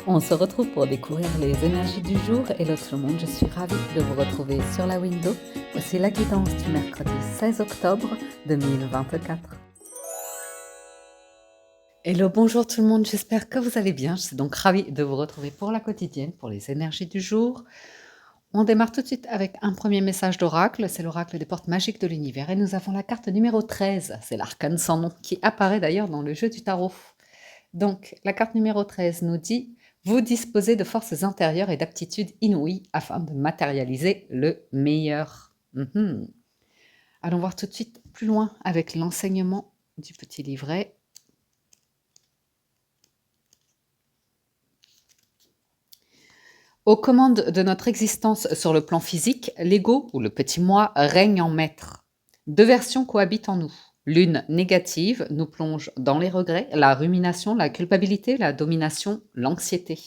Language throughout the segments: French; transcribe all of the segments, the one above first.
On se retrouve pour découvrir les énergies du jour et l'autre monde. Je suis ravie de vous retrouver sur la window. Voici la guidance du mercredi 16 octobre 2024. Hello, bonjour tout le monde, j'espère que vous allez bien. Je suis donc ravie de vous retrouver pour la quotidienne, pour les énergies du jour. On démarre tout de suite avec un premier message d'oracle, c'est l'oracle des portes magiques de l'univers. Et nous avons la carte numéro 13, c'est l'arcane sans nom, qui apparaît d'ailleurs dans le jeu du tarot. Donc, la carte numéro 13 nous dit « Vous disposez de forces intérieures et d'aptitudes inouïes afin de matérialiser le meilleur. » Allons voir tout de suite plus loin avec l'enseignement du petit livret. Aux commandes de notre existence sur le plan physique, l'ego, ou le petit moi, règne en maître. Deux versions cohabitent en nous. L'une négative nous plonge dans les regrets, la rumination, la culpabilité, la domination, l'anxiété.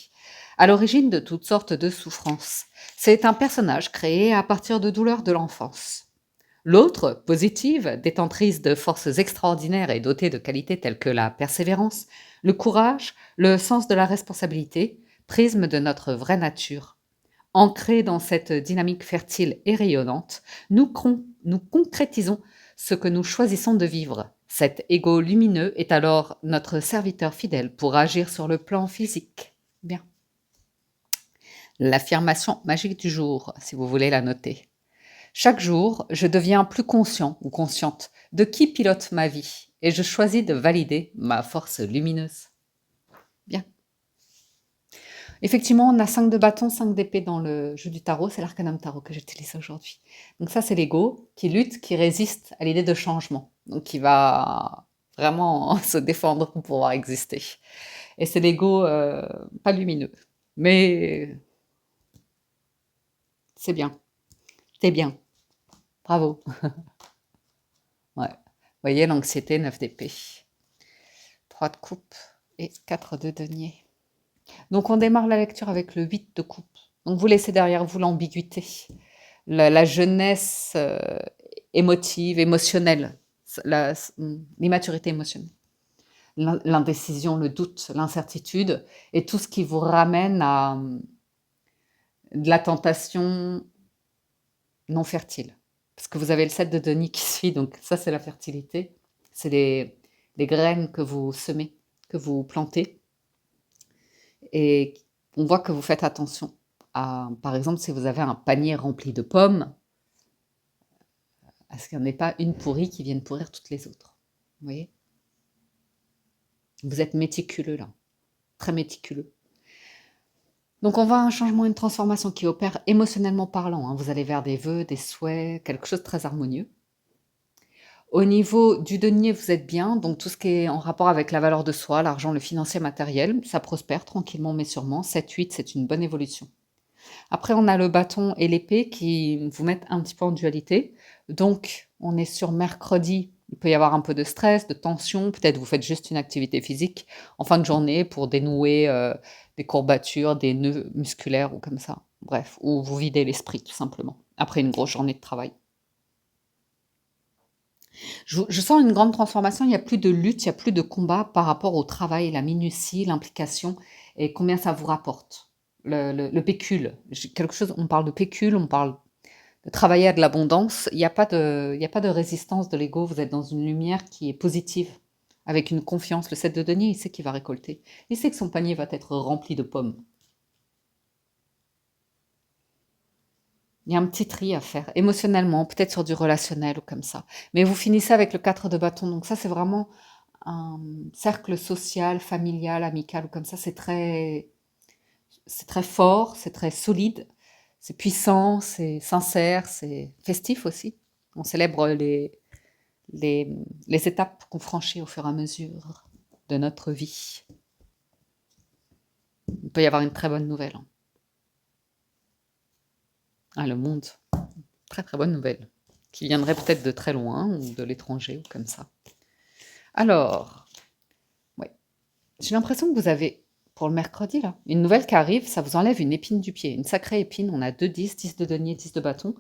À l'origine de toutes sortes de souffrances. C'est un personnage créé à partir de douleurs de l'enfance. L'autre, positive, détentrice de forces extraordinaires et dotée de qualités telles que la persévérance, le courage, le sens de la responsabilité, prisme de notre vraie nature. Ancrés dans cette dynamique fertile et rayonnante, nous concrétisons ce que nous choisissons de vivre. Cet ego lumineux est alors notre serviteur fidèle pour agir sur le plan physique. Bien. L'affirmation magique du jour, si vous voulez la noter. Chaque jour, je deviens plus conscient ou consciente de qui pilote ma vie et je choisis de valider ma force lumineuse. Bien. Effectivement, on a 5 de bâton, 5 d'épée dans le jeu du tarot. C'est l'arcanum tarot que j'utilise aujourd'hui. Donc ça, c'est l'ego qui lutte, qui résiste à l'idée de changement. Donc qui va vraiment se défendre pour pouvoir exister. Et c'est l'ego pas lumineux. Mais c'est bien. T'es bien. Bravo. Ouais. Vous voyez, l'anxiété, 9 d'épée. 3 de coupe et 4 de denier. Donc on démarre la lecture avec le 8 de coupe. Donc vous laissez derrière vous l'ambiguïté, la jeunesse émotive, émotionnelle, l'immaturité émotionnelle, l'indécision, le doute, l'incertitude, et tout ce qui vous ramène à de la tentation non fertile. Parce que vous avez le 7 de denier qui suit, donc ça c'est la fertilité. C'est les graines que vous semez, que vous plantez. Et on voit que vous faites attention à, par exemple, si vous avez un panier rempli de pommes, à ce qu'il n'y en ait pas une pourrie qui vienne pourrir toutes les autres. Vous voyez? Vous êtes méticuleux là, très méticuleux. Donc on voit un changement, une transformation qui opère émotionnellement parlant. Vous allez vers des vœux, des souhaits, quelque chose de très harmonieux. Au niveau du denier, vous êtes bien, donc tout ce qui est en rapport avec la valeur de soi, l'argent, le financier, matériel, ça prospère tranquillement mais sûrement. 7-8, c'est une bonne évolution. Après, on a le bâton et l'épée qui vous mettent un petit peu en dualité. Donc, on est sur mercredi. Il peut y avoir un peu de stress, de tension. Peut-être vous faites juste une activité physique en fin de journée pour dénouer des courbatures, des nœuds musculaires ou comme ça. Bref, ou vous videz l'esprit tout simplement après une grosse journée de travail. Je sens une grande transformation. Il n'y a plus de lutte, il n'y a plus de combat par rapport au travail, la minutie, l'implication et combien ça vous rapporte. Le pécule, quelque chose, on parle de pécule, on parle de travailler à de l'abondance. Il n'y a pas de résistance de l'ego. Vous êtes dans une lumière qui est positive, avec une confiance. Le 7 de denier, il sait qu'il va récolter. Il sait que son panier va être rempli de pommes. Il y a un petit tri à faire, émotionnellement, peut-être sur du relationnel ou comme ça. Mais vous finissez avec le 4 de bâton. Donc ça, c'est vraiment un cercle social, familial, amical ou comme ça. C'est très fort, c'est très solide, c'est puissant, c'est sincère, c'est festif aussi. On célèbre les étapes qu'on franchit au fur et à mesure de notre vie. Il peut y avoir une très bonne nouvelle. Ah, le monde, très très bonne nouvelle, qui viendrait peut-être de très loin ou de l'étranger ou comme ça. Alors, ouais, j'ai l'impression que vous avez, pour le mercredi, là, une nouvelle qui arrive, ça vous enlève une épine du pied, une sacrée épine. On a 2 10, 10 de denier, 10 de bâton.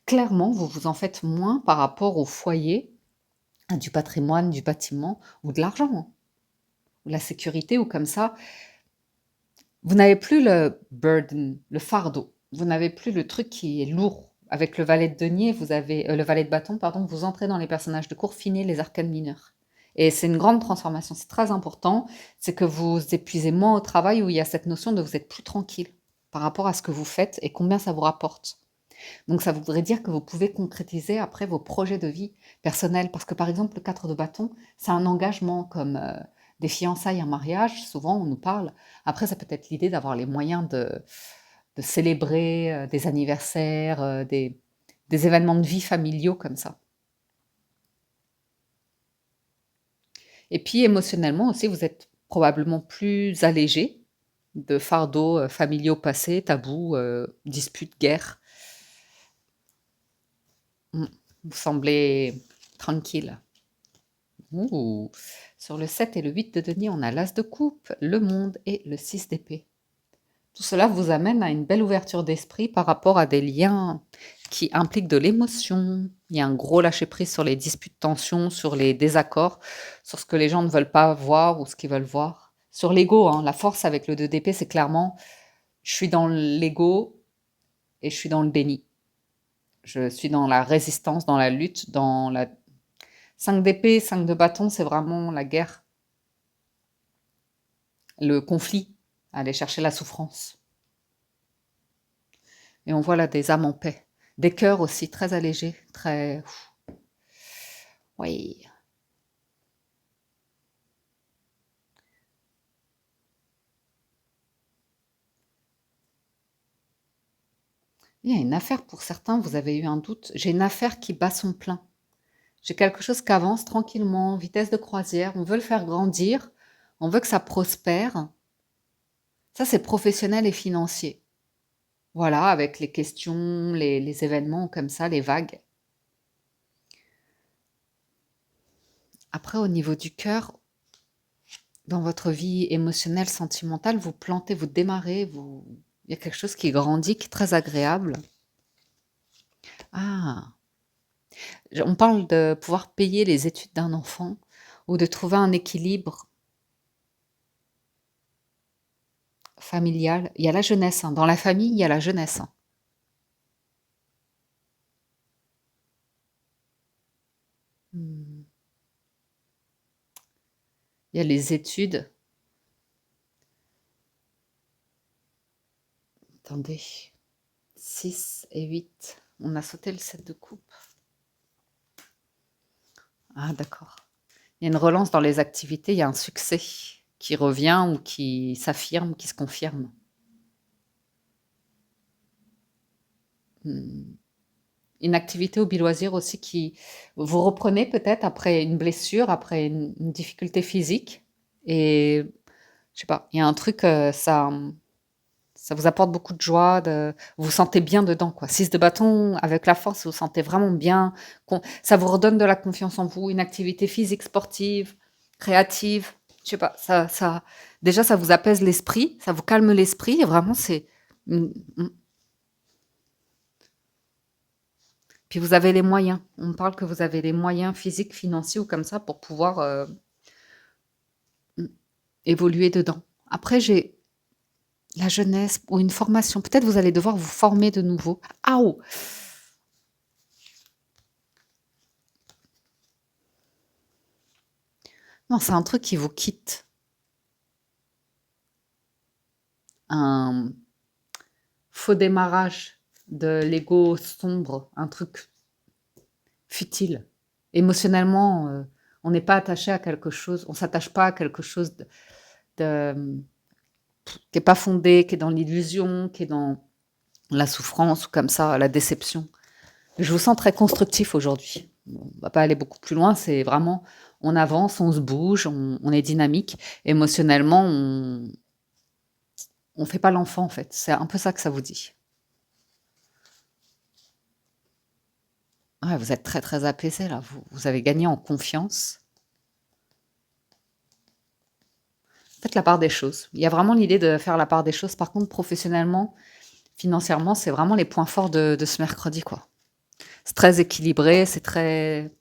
Clairement, vous vous en faites moins par rapport au foyer, du patrimoine, du bâtiment ou de l'argent, ou la sécurité ou comme ça. Vous n'avez plus le burden, le fardeau. Vous n'avez plus le truc qui est lourd. Avec le valet de denier, vous avez le valet de bâton, pardon, vous entrez dans les personnages de cour, finez les arcanes mineurs. Et c'est une grande transformation, c'est très important. C'est que vous épuisez moins au travail où il y a cette notion de vous êtes plus tranquille par rapport à ce que vous faites et combien ça vous rapporte. Donc ça voudrait dire que vous pouvez concrétiser après vos projets de vie personnels. Parce que par exemple, le 4 de bâton, c'est un engagement comme des fiançailles, un mariage. Souvent, on nous parle. Après, ça peut être l'idée d'avoir les moyens de célébrer des anniversaires, des événements de vie familiaux comme ça. Et puis émotionnellement aussi, vous êtes probablement plus allégé de fardeaux familiaux passés, tabous, disputes, guerres. Mm. Vous semblez tranquille. Ouh. Sur le 7 et le 8 de denier, on a l'as de coupe, le monde et le 6 d'épée. Tout cela vous amène à une belle ouverture d'esprit par rapport à des liens qui impliquent de l'émotion. Il y a un gros lâcher-prise sur les disputes, tensions, sur les désaccords, sur ce que les gens ne veulent pas voir ou ce qu'ils veulent voir. Sur l'ego, hein, la force avec le 2 d'épée, c'est clairement je suis dans l'ego et je suis dans le déni. Je suis dans la résistance, dans la lutte, dans la 5 d'épée, 5 de bâton, c'est vraiment la guerre, le conflit, aller chercher la souffrance. Et on voit là des âmes en paix, des cœurs aussi très allégés, très... Oui. Il y a une affaire pour certains, vous avez eu un doute. J'ai une affaire qui bat son plein. J'ai quelque chose qui avance tranquillement, vitesse de croisière. On veut le faire grandir, on veut que ça prospère. Ça, c'est professionnel et financier. Voilà, avec les questions, les événements comme ça, les vagues. Après, au niveau du cœur, dans votre vie émotionnelle, sentimentale, vous plantez, vous démarrez, il y a quelque chose qui grandit, qui est très agréable. Ah, on parle de pouvoir payer les études d'un enfant ou de trouver un équilibre familial. Il y a la jeunesse, hein. Dans la famille, il y a la jeunesse, hein. Hmm. Il y a les études. Attendez. 6 et 8. On a sauté le 7 de coupe. Ah, d'accord. Il y a une relance dans les activités, il y a un succès qui revient ou qui s'affirme, qui se confirme. Hmm. Une activité hobby loisir aussi qui vous reprenez peut-être après une blessure, après une difficulté physique. Et je sais pas, il y a un truc, ça vous apporte beaucoup de joie, vous vous sentez bien dedans, quoi. 6 de bâton, avec la force, vous vous sentez vraiment bien. Ça vous redonne de la confiance en vous. Une activité physique, sportive, créative. Je sais pas, déjà, ça vous apaise l'esprit, ça vous calme l'esprit. Et vraiment, c'est. Mm, mm. Puis vous avez les moyens. On me parle que vous avez les moyens physiques, financiers ou comme ça pour pouvoir mm, évoluer dedans. Après, j'ai la jeunesse ou une formation. Peut-être vous allez devoir vous former de nouveau. Ah oh. Non, c'est un truc qui vous quitte. Un faux démarrage de l'ego sombre, un truc futile. Émotionnellement, on n'est pas attaché à quelque chose, on s'attache pas à quelque chose de qui est pas fondé, qui est dans l'illusion, qui est dans la souffrance ou comme ça, la déception. Je vous sens très constructif aujourd'hui. On va pas aller beaucoup plus loin, c'est vraiment on avance, on se bouge, on est dynamique. Émotionnellement, on fait pas l'enfant en fait. C'est un peu ça que ça vous dit. Ouais, vous êtes très très apaisé là. Vous avez gagné en confiance. Faites la part des choses. Il y a vraiment l'idée de faire la part des choses. Par contre, professionnellement, financièrement, c'est vraiment les points forts de ce mercredi, quoi. C'est très équilibré, c'est très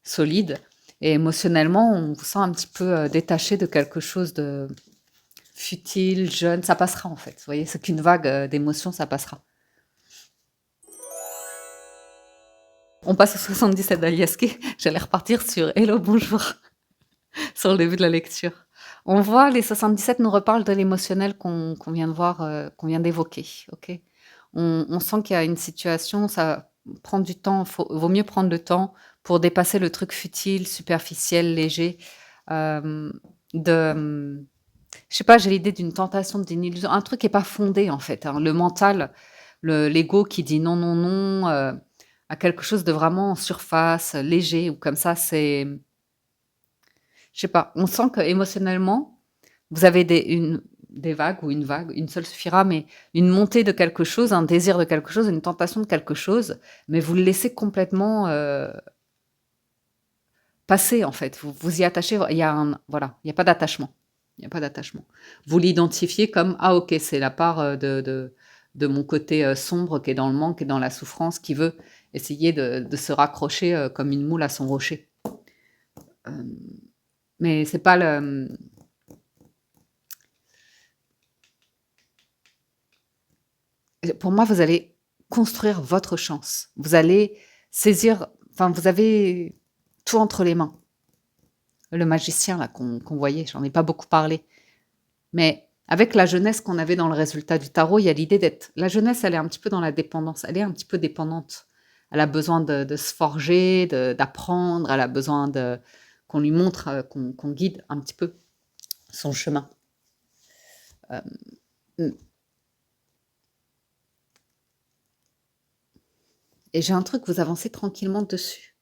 solide. Et émotionnellement, on vous sent un petit peu détaché de quelque chose de futile, jeune, ça passera en fait. Vous voyez, c'est qu'une vague d'émotions, ça passera. On passe au 77 d'Aliaské. J'allais repartir sur Hello, bonjour, sur le début de la lecture. On voit, les 77 nous reparlent de l'émotionnel qu'on vient de voir, qu'on vient d'évoquer. Ok. On sent qu'il y a une situation, ça prend du temps, vaut mieux prendre le temps pour dépasser le truc futile, superficiel, léger. euh, de, je sais pas, j'ai l'idée d'une tentation, d'une illusion, un truc qui est pas fondé en fait, hein. Le mental, l'ego qui dit non, non, non, à quelque chose de vraiment en surface, léger ou comme ça, c'est, je sais pas, on sent que émotionnellement, vous avez des vagues ou une vague, une seule suffira, mais une montée de quelque chose, un désir de quelque chose, une tentation de quelque chose, mais vous le laissez complètement passer en fait. Vous y attachez, il y a voilà, il n'y a pas d'attachement. Il n'y a pas d'attachement. Vous l'identifiez comme ah ok, c'est la part de mon côté sombre qui est dans le manque et dans la souffrance qui veut essayer de se raccrocher comme une moule à son rocher. Euh, mais c'est pas le. Pour moi, vous allez construire votre chance. Vous allez saisir. Enfin, vous avez tout entre les mains. Le magicien là qu'on voyait, j'en ai pas beaucoup parlé. Mais avec la jeunesse qu'on avait dans le résultat du tarot, il y a l'idée d'être. La jeunesse, elle est un petit peu dans la dépendance. Elle est un petit peu dépendante. Elle a besoin de se forger, d'apprendre. Elle a besoin qu'on lui montre, qu'on guide un petit peu son chemin. Euh, et j'ai un truc, vous avancez tranquillement dessus.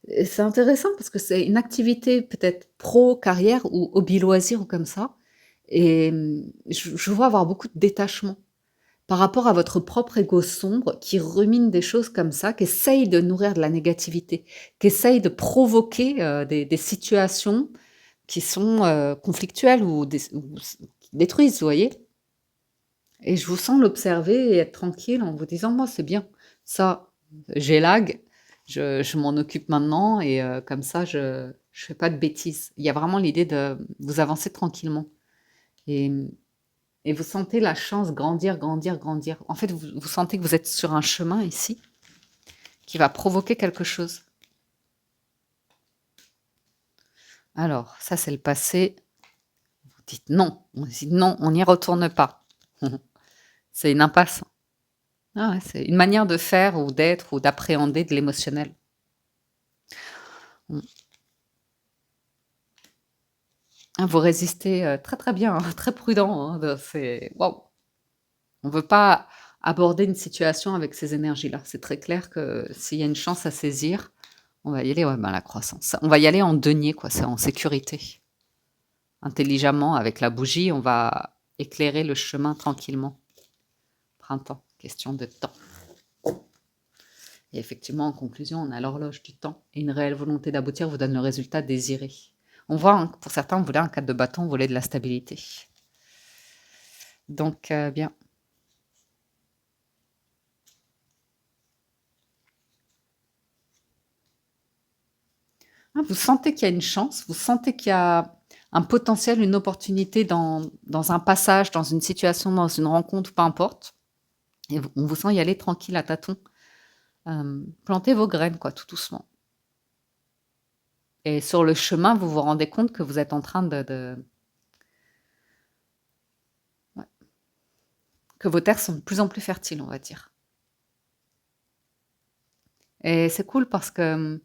Et c'est intéressant parce que c'est une activité peut-être pro-carrière ou hobby-loisir ou comme ça. Et je vois avoir beaucoup de détachement par rapport à votre propre ego sombre qui rumine des choses comme ça, qui essaye de nourrir de la négativité, qui essaye de provoquer des situations qui sont conflictuelles ou qui détruisent, vous voyez. Et je vous sens l'observer et être tranquille en vous disant, moi c'est bien, ça, j'ai lag, je m'en occupe maintenant et comme ça je fais pas de bêtises. Il y a vraiment l'idée de vous avancer tranquillement. Et et vous sentez la chance grandir, grandir, grandir. En fait, vous sentez que vous êtes sur un chemin ici qui va provoquer quelque chose. Alors, ça, c'est le passé. Vous dites non. On dit non, on n'y retourne pas. C'est une impasse. Ah ouais, c'est une manière de faire ou d'être ou d'appréhender de l'émotionnel. Vous résistez très très bien, hein, très prudent. Hein, c'est waouh. On ne veut pas aborder une situation avec ces énergies-là. C'est très clair que s'il y a une chance à saisir, on va y aller, ouais, ben, la croissance. On va y aller en denier, quoi, c'est en sécurité. Intelligemment, avec la bougie, on va éclairer le chemin tranquillement. Printemps, question de temps. Et effectivement, en conclusion, on a l'horloge du temps et une réelle volonté d'aboutir vous donne le résultat désiré. On voit, hein, pour certains, vous voulez un cadre de bâton, vous voulez de la stabilité. Donc, bien. Ah, vous sentez qu'il y a une chance, vous sentez qu'il y a un potentiel, une opportunité dans un passage, dans une situation, dans une rencontre, peu importe. Et on vous sent y aller tranquille à tâtons. Plantez vos graines, quoi, tout doucement. Et sur le chemin, vous vous rendez compte que vous êtes en train ouais, que vos terres sont de plus en plus fertiles, on va dire. Et c'est cool parce que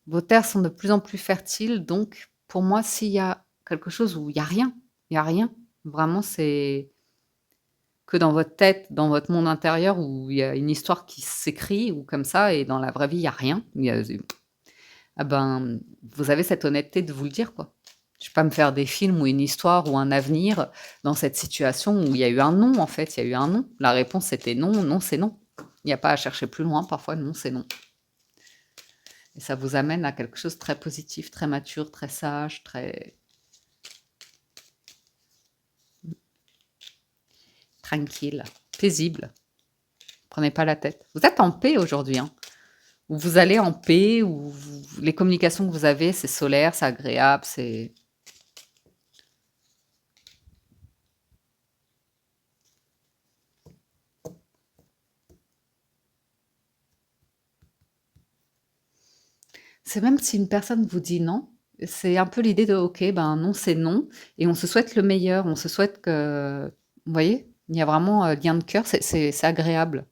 vos terres sont de plus en plus fertiles. Donc, pour moi, s'il y a quelque chose où il n'y a rien, il n'y a rien. Vraiment, c'est que dans votre tête, dans votre monde intérieur, où il y a une histoire qui s'écrit ou comme ça, et dans la vraie vie, il n'y a rien. Ah ben, vous avez cette honnêteté de vous le dire, quoi. Je ne vais pas me faire des films ou une histoire ou un avenir dans cette situation où il y a eu un non, en fait. Il y a eu un non. La réponse, c'était non, non, c'est non. Il n'y a pas à chercher plus loin. Parfois, non, c'est non. Et ça vous amène à quelque chose de très positif, très mature, très sage, très tranquille, paisible. Prenez pas la tête. Vous êtes en paix aujourd'hui, hein. où vous allez en paix, où les communications que vous avez, c'est solaire, c'est agréable, c'est même si une personne vous dit non, c'est un peu l'idée de OK, ben non, c'est non, et on se souhaite le meilleur, on se souhaite que, vous voyez, il y a vraiment lien de cœur, c'est agréable.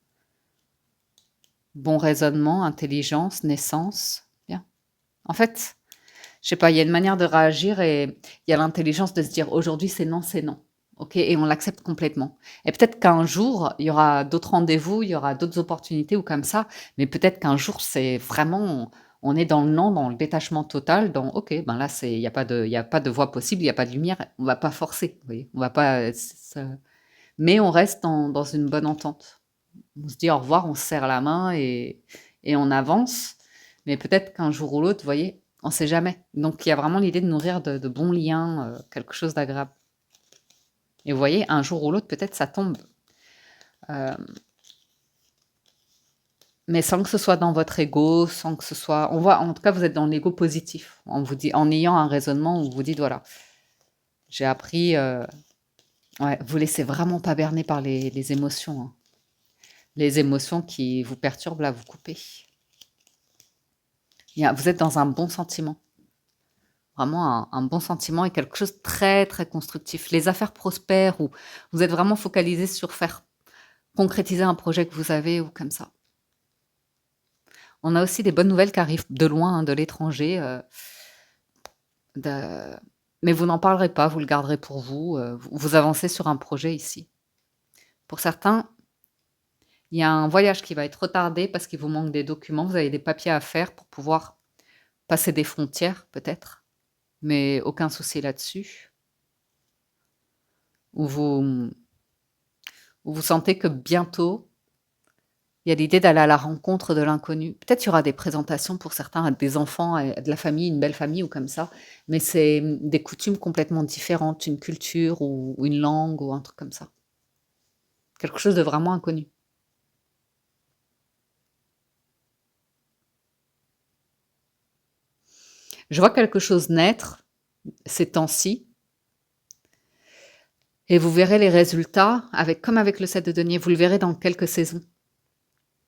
Bon raisonnement, intelligence, naissance, bien. En fait, je sais pas, il y a une manière de réagir et il y a l'intelligence de se dire aujourd'hui c'est non, c'est non. OK, et on l'accepte complètement. Et peut-être qu'un jour, il y aura d'autres rendez-vous, il y aura d'autres opportunités ou comme ça, mais peut-être qu'un jour, c'est vraiment, on est dans le non, dans le détachement total, dans OK, ben là, il y a pas de voie possible, il y a pas de lumière, on va pas forcer, vous voyez, on va pas, mais on reste dans une bonne entente. On se dit au revoir, on se serre la main et on avance. Mais peut-être qu'un jour ou l'autre, vous voyez, on ne sait jamais. Donc il y a vraiment l'idée de nourrir de bons liens, quelque chose d'agréable. Et vous voyez, un jour ou l'autre, peut-être ça tombe. Euh, mais sans que ce soit dans votre ego, sans que ce soit. On voit, en tout cas, vous êtes dans l'ego positif. On vous dit, en ayant un raisonnement où vous dites voilà, j'ai appris. Ouais, vous laissez vraiment pas berner par les émotions, hein. Les émotions qui vous perturbent, là, vous coupez. Vous êtes dans un bon sentiment. Vraiment un bon sentiment et quelque chose de très, très constructif. Les affaires prospèrent ou vous êtes vraiment focalisé sur faire concrétiser un projet que vous avez ou comme ça. On a aussi des bonnes nouvelles qui arrivent de loin, hein, de l'étranger, de mais vous n'en parlerez pas, vous le garderez pour vous, vous avancez sur un projet ici. Pour certains, il y a un voyage qui va être retardé parce qu'il vous manque des documents, vous avez des papiers à faire pour pouvoir passer des frontières peut-être, mais aucun souci là-dessus. Ou vous sentez que bientôt, il y a l'idée d'aller à la rencontre de l'inconnu. Peut-être il y aura des présentations pour certains à des enfants, à de la famille, une belle famille ou comme ça, mais c'est des coutumes complètement différentes, une culture ou une langue ou un truc comme ça. Quelque chose de vraiment inconnu. Je vois quelque chose naître ces temps-ci et vous verrez les résultats avec, comme avec le set de denier, vous le verrez dans quelques saisons.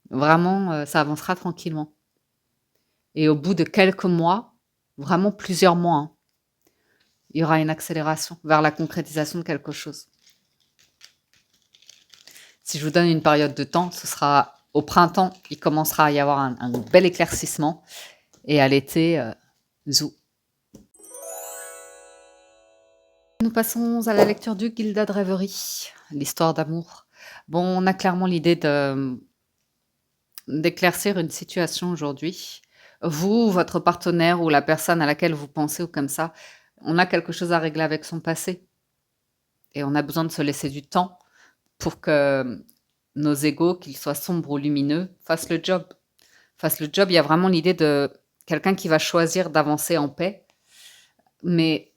Vraiment, ça avancera tranquillement. Et au bout de quelques mois, vraiment plusieurs mois, hein, il y aura une accélération vers la concrétisation de quelque chose. Si je vous donne une période de temps, ce sera au printemps, il commencera à y avoir un bel éclaircissement et à l'été, zou. Nous passons à la lecture du Gilda de Rêverie, l'histoire d'amour. Bon, on a clairement l'idée d'éclaircir une situation aujourd'hui. Vous, votre partenaire ou la personne à laquelle vous pensez ou comme ça, on a quelque chose à régler avec son passé et on a besoin de se laisser du temps pour que nos égos, qu'ils soient sombres ou lumineux, fassent le job. Fassent le job. Il y a vraiment l'idée de quelqu'un qui va choisir d'avancer en paix, mais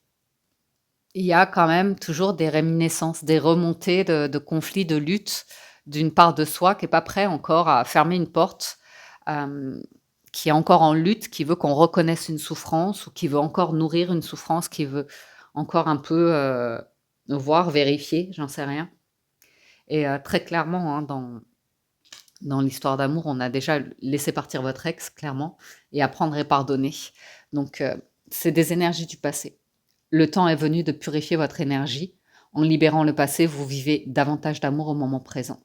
il y a quand même toujours des réminiscences, des remontées de conflits, de luttes d'une part de soi qui n'est pas prêt encore à fermer une porte, qui est encore en lutte, qui veut qu'on reconnaisse une souffrance ou qui veut encore nourrir une souffrance, qui veut encore un peu voir, vérifier, j'en sais rien. Et très clairement, hein, dans l'histoire d'amour, on a déjà laissé partir votre ex, clairement, et apprendre et pardonner. Donc, c'est des énergies du passé. Le temps est venu de purifier votre énergie. En libérant le passé, vous vivez davantage d'amour au moment présent.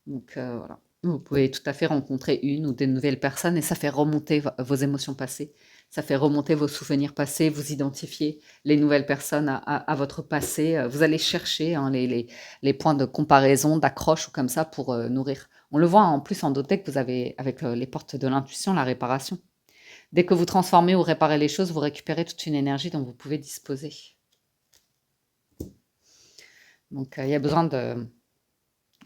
Donc, voilà. Vous pouvez tout à fait rencontrer une ou des nouvelles personnes et ça fait remonter vos émotions passées. Ça fait remonter vos souvenirs passés, vous identifiez les nouvelles personnes à votre passé. Vous allez chercher, hein, les points de comparaison, d'accroche ou comme ça pour nourrir. On le voit en plus en Dotec, vous avez avec les portes de l'intuition, la réparation. Dès que vous transformez ou réparez les choses, vous récupérez toute une énergie dont vous pouvez disposer. Donc, il y a besoin de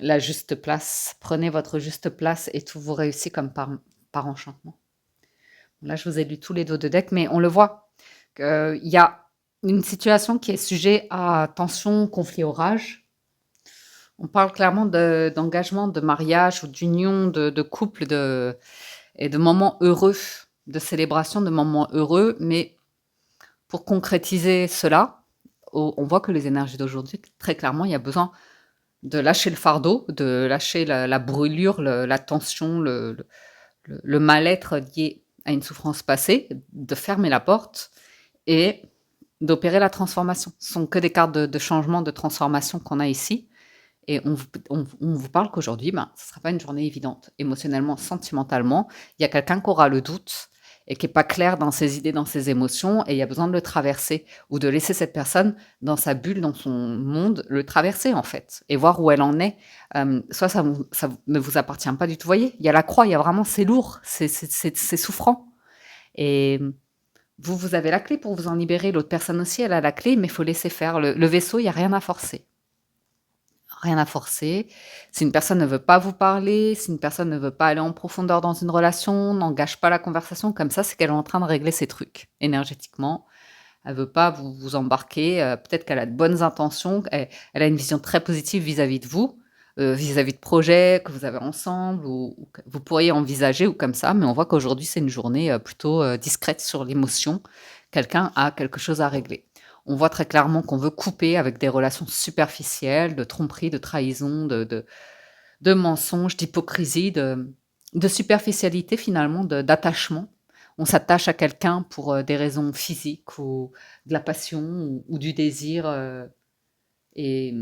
la juste place. Prenez votre juste place et tout vous réussit comme par enchantement. Là, je vous ai lu tous les dos de deck, mais on le voit qu'il y a une situation qui est sujet à tension, conflit, orage. On parle clairement d'engagement, de mariage ou d'union, de couple, et de moments heureux, de célébration, de moments heureux. Mais pour concrétiser cela, on voit que les énergies d'aujourd'hui, très clairement, il y a besoin de lâcher le fardeau, de lâcher la brûlure, la tension, le mal-être lié à une souffrance passée, de fermer la porte et d'opérer la transformation. Ce sont que des cartes de changement, de transformation qu'on a ici. Et on vous parle qu'aujourd'hui, ben, ce ne sera pas une journée évidente, émotionnellement, sentimentalement. Il y a quelqu'un qui aura le doute et qui n'est pas clair dans ses idées, dans ses émotions, et il y a besoin de le traverser ou de laisser cette personne dans sa bulle, dans son monde, le traverser en fait, et voir où elle en est. Soit ça ne vous appartient pas du tout. Vous voyez, il y a la croix, il y a vraiment, c'est lourd, c'est souffrant. Et vous avez la clé pour vous en libérer. L'autre personne aussi, elle a la clé, mais il faut laisser faire. Le vaisseau, il n'y a rien à forcer. Rien à forcer. Si une personne ne veut pas vous parler, si une personne ne veut pas aller en profondeur dans une relation, n'engage pas la conversation comme ça, c'est qu'elle est en train de régler ses trucs énergétiquement. Elle veut pas vous embarquer. Peut-être qu'elle a de bonnes intentions. Elle a une vision très positive vis-à-vis de vous, vis-à-vis de projets que vous avez ensemble ou que vous pourriez envisager ou comme ça. Mais on voit qu'aujourd'hui, c'est une journée plutôt discrète sur l'émotion. Quelqu'un a quelque chose à régler. On voit très clairement qu'on veut couper avec des relations superficielles, de tromperie, de trahison, de mensonges, d'hypocrisie, de superficialité finalement, d'attachement. On s'attache à quelqu'un pour des raisons physiques ou de la passion ou du désir. Et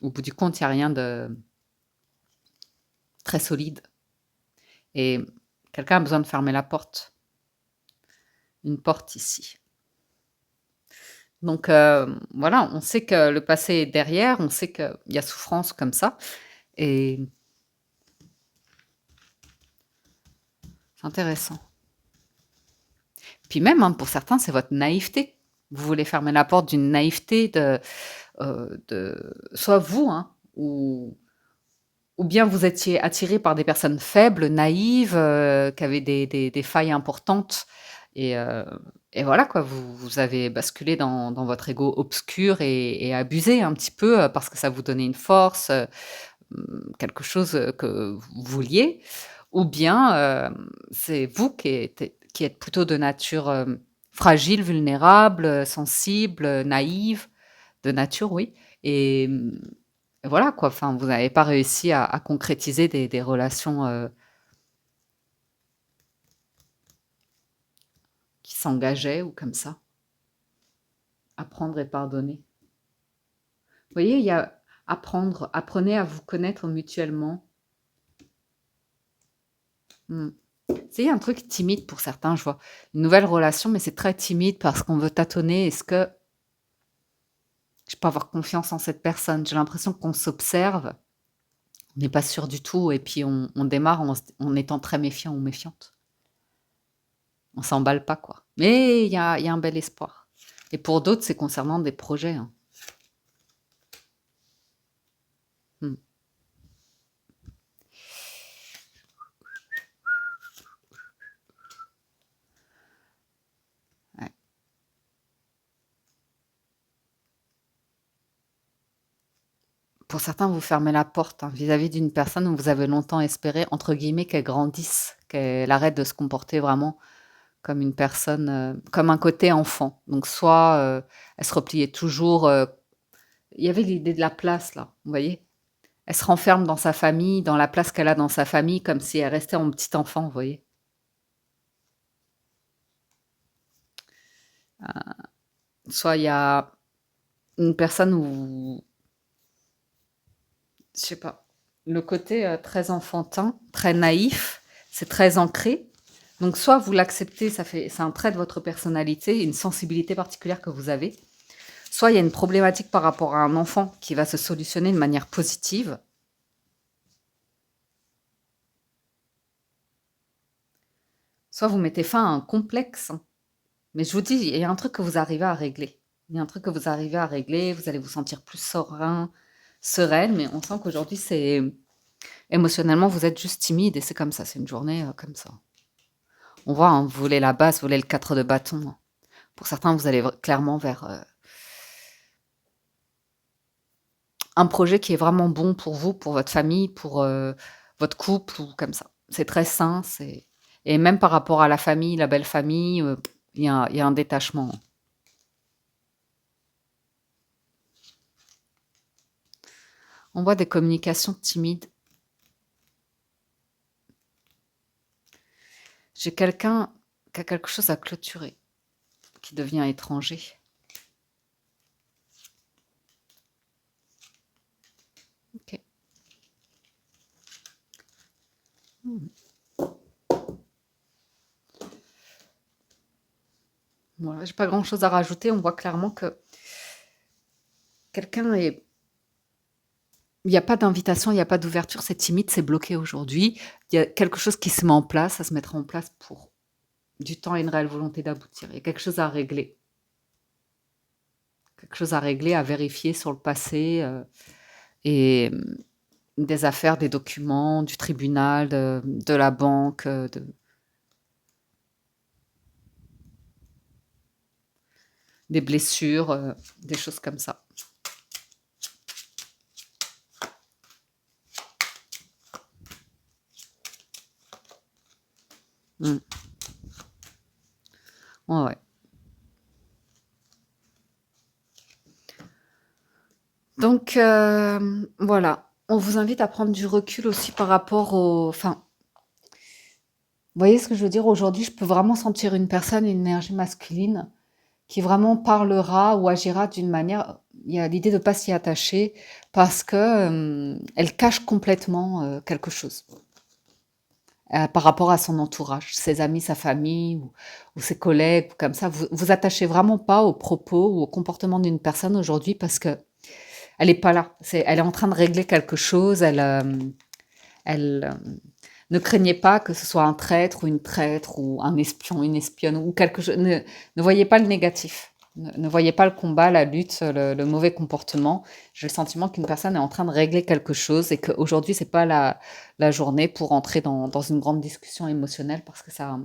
au bout du compte, il n'y a rien de très solide. Et quelqu'un a besoin de fermer la porte. Une porte ici. Donc voilà, on sait que le passé est derrière, on sait qu'il y a souffrance comme ça. Et c'est intéressant. Puis même, hein, pour certains, c'est votre naïveté. Vous voulez fermer la porte d'une naïveté soit vous, hein, ou bien vous étiez attiré par des personnes faibles, naïves, qui avaient des failles importantes. Et, euh, et voilà, quoi, vous avez basculé dans votre ego obscur et abusé un petit peu parce que ça vous donnait une force, quelque chose que vous vouliez. Ou bien c'est vous qui êtes plutôt de nature fragile, vulnérable, sensible, naïve, de nature, oui. Et voilà quoi, enfin, vous n'avez pas réussi à concrétiser des relations qui s'engageaient ou comme ça. Apprendre et pardonner. Vous voyez, il y a apprendre, apprenez à vous connaître mutuellement. Hmm. C'est un truc timide pour certains, je vois. Une nouvelle relation, mais c'est très timide parce qu'on veut tâtonner. Est-ce que je peux avoir confiance en cette personne? J'ai l'impression qu'on s'observe, on n'est pas sûr du tout, et puis on démarre en étant très méfiant ou méfiante. On s'emballe pas, quoi. Mais il y a un bel espoir. Et pour d'autres, c'est concernant des projets. Hein. Hmm. Ouais. Pour certains, vous fermez la porte hein, vis-à-vis d'une personne où vous avez longtemps espéré, entre guillemets, qu'elle grandisse, qu'elle arrête de se comporter vraiment comme une personne, comme un côté enfant. Donc soit elle se repliait toujours. Il y avait l'idée de la place là, vous voyez. Elle se renferme dans sa famille, dans la place qu'elle a dans sa famille, comme si elle restait en petit enfant, vous voyez. Soit il y a une personne où, je sais pas, le côté très enfantin, très naïf, c'est très ancré. Donc soit vous l'acceptez, c'est un trait de votre personnalité, une sensibilité particulière que vous avez. Soit il y a une problématique par rapport à un enfant qui va se solutionner de manière positive. Soit vous mettez fin à un complexe. Mais je vous dis, il y a un truc que vous arrivez à régler. Il y a un truc que vous arrivez à régler, vous allez vous sentir plus serein, sereine, mais on sent qu'aujourd'hui, c'est émotionnellement, vous êtes juste timide et c'est comme ça, c'est une journée comme ça. On voit, hein, vous voulez la base, vous voulez le 4 de bâton. Pour certains, vous allez clairement vers un projet qui est vraiment bon pour vous, pour votre famille, pour votre couple ou comme ça. c'est très sain, et même par rapport à la famille, la belle famille, il y a un détachement. On voit des communications timides. J'ai quelqu'un qui a quelque chose à clôturer, qui devient étranger. Ok. Voilà, j'ai pas grand-chose à rajouter. On voit clairement que quelqu'un est... Il n'y a pas d'invitation, il n'y a pas d'ouverture, c'est timide, c'est bloqué aujourd'hui. Il y a quelque chose qui se met en place, ça se mettra en place pour du temps et une réelle volonté d'aboutir. Il y a quelque chose à régler. Quelque chose à régler, à vérifier sur le passé, et des affaires, des documents, du tribunal, de la banque, des blessures, des choses comme ça. Mm. Ouais, ouais. Donc, voilà. On vous invite à prendre du recul aussi par rapport au... Enfin, vous voyez ce que je veux dire? Aujourd'hui, je peux vraiment sentir une personne, une énergie masculine, qui vraiment parlera ou agira d'une manière... Il y a l'idée de ne pas s'y attacher parce que elle cache complètement quelque chose par rapport à son entourage, ses amis, sa famille ou ses collègues, comme ça. Vous vous attachez vraiment pas aux propos ou au comportement d'une personne aujourd'hui parce que elle est pas là. Elle est en train de régler quelque chose. Elle ne craignez pas que ce soit un traître ou une traître ou un espion, une espionne ou quelque chose. Ne voyez pas le négatif. Ne voyez pas le combat, la lutte, le mauvais comportement. J'ai le sentiment qu'une personne est en train de régler quelque chose et qu'aujourd'hui, c'est pas la journée pour entrer dans une grande discussion émotionnelle parce que ça,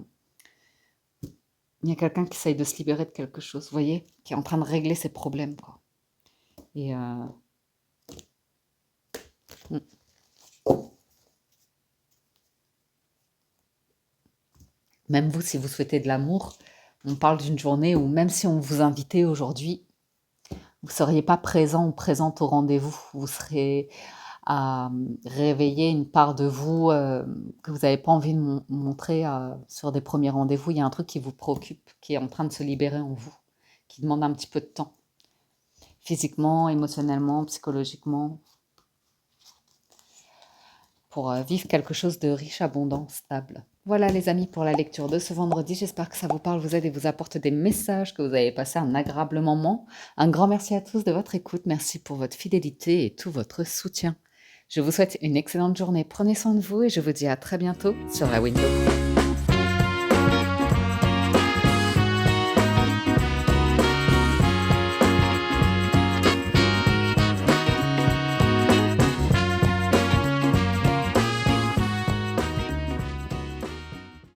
il y a quelqu'un qui essaye de se libérer de quelque chose, vous voyez, qui est en train de régler ses problèmes, quoi. Et mm. Même vous, si vous souhaitez de l'amour, on parle d'une journée où même si on vous invitait aujourd'hui, vous ne seriez pas présent ou présente au rendez-vous. Vous serez à réveiller une part de vous que vous n'avez pas envie de montrer sur des premiers rendez-vous. Il y a un truc qui vous préoccupe, qui est en train de se libérer en vous, qui demande un petit peu de temps, physiquement, émotionnellement, psychologiquement, pour vivre quelque chose de riche, abondant, stable. Voilà les amis pour la lecture de ce vendredi. J'espère que ça vous parle, vous aide et vous apporte des messages, que vous avez passé un agréable moment. Un grand merci à tous de votre écoute. Merci pour votre fidélité et tout votre soutien. Je vous souhaite une excellente journée. Prenez soin de vous et je vous dis à très bientôt sur la Window.